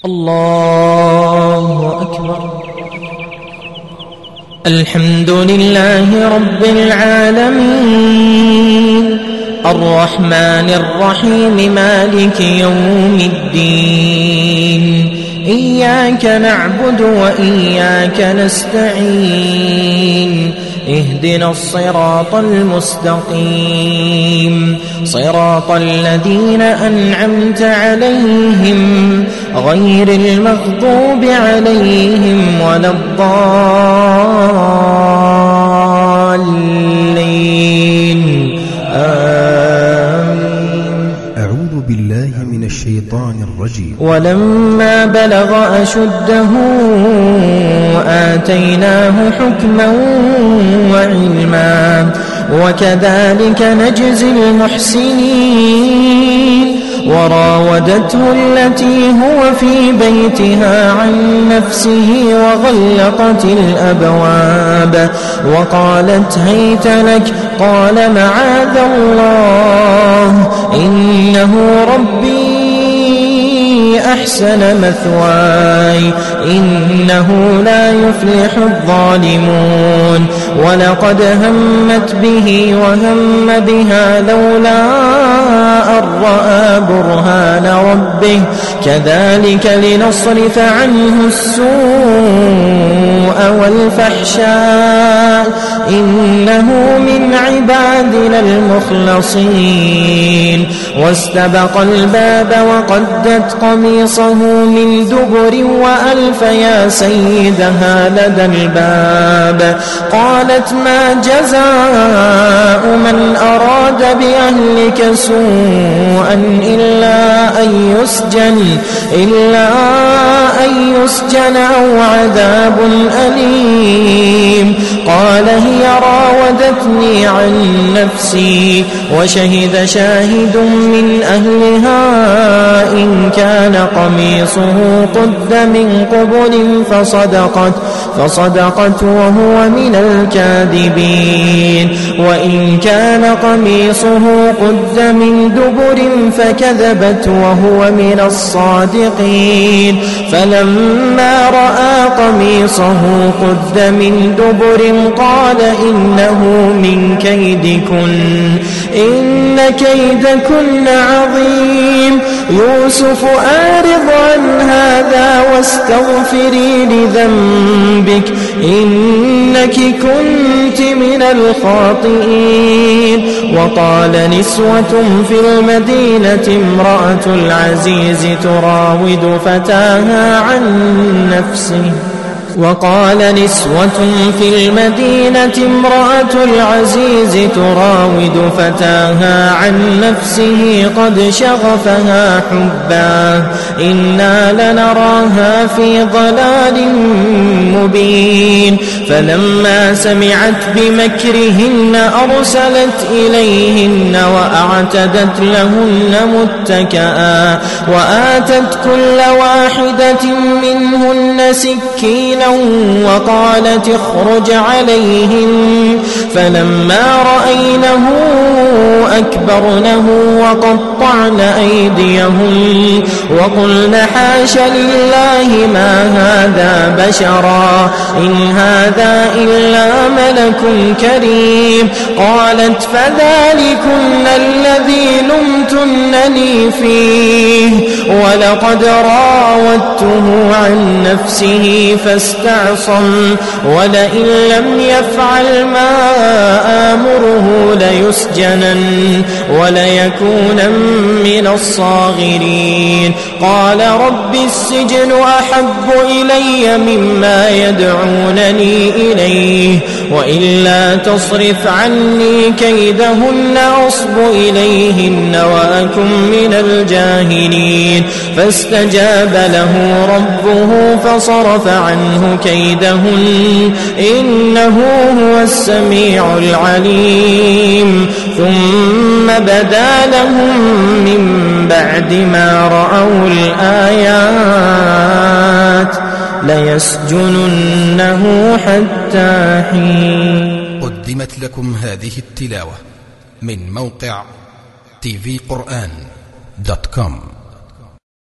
الله أكبر. الحمد لله رب العالمين الرحمن الرحيم مالك يوم الدين. إياك نعبد وإياك نستعين. اهدنا الصراط المستقيم صراط الذين أنعمت عليهم غير المغضوب عليهم ولا الضالين. أعوذ بالله من الشيطان الرجيم. ولما بلغ أشده آتيناه حكما وعلما وكذلك نجزي المحسنين. وراودته التي هو في بيتها عن نفسه وغلقت الأبواب وقالت هيت لك قال معاذ الله إنه ربي أحسن مثواي إنه لا يفلح الظالمون. ولقد همت به وهم بها لولا أن رأى برهان ربه كذلك لنصرف عنه السوء والفحشاء إنه من عبادنا المخلصين. واستبق الباب وقدت قميصه من دبر وألف يا سيدها لدى الباب. قالت ما جزاء من أراد بأهلك سوءا إلا أن يسجن أو عذاب أليم. قال هي راودتني عن نفسي وشهد شاهد من أهلها إن كان قميصه قد من قبل فصدقت وهو من الكاذبين. وإن كان قميصه قد من دبر فكذبت وهو من الصادقين. فلما رأى قميصه قد من دبر قال إنه من كيدكن إن كيدكن عظيم. يوسف أعرض عن هذا واستغفري لذنبك إنك كنت من الخاطئين. وقال نسوة في المدينة امرأة العزيز تراود فتاها عن نفسه قد شغفها حبا إنا لنراها في ضلال مبين. فلما سمعت بمكرهن أرسلت إليهن وأعتدت لهن متكئا وآتت كل واحدة منهن سكينا وقالت اخرج عليهن. فلما رأينه أكبرنه وقطعن أيديهن وقلن حاش لله ما هذا بشرا إن هذا إلا ملك كريم. قالت فذلكن الذي لمتنني فيه ولقد راودته عن نفسه فاستعصم ولئن لم يفعل ما آمره ليسجنن وليكونن من الصاغرين. قال رب السجن أحب إلي مما يدعونني إليه وإلا تصرف عني كيدهن أصب إليهن وأكن من الجاهلين. فاستجاب له ربه فصرف عنه كيدهن إنه هو السميع العليم. ثم بدا لهم من بعد ما رأوا الآيات ليسجننه حتى حين. قدمت لكم هذه التلاوة من موقع tvquran.com.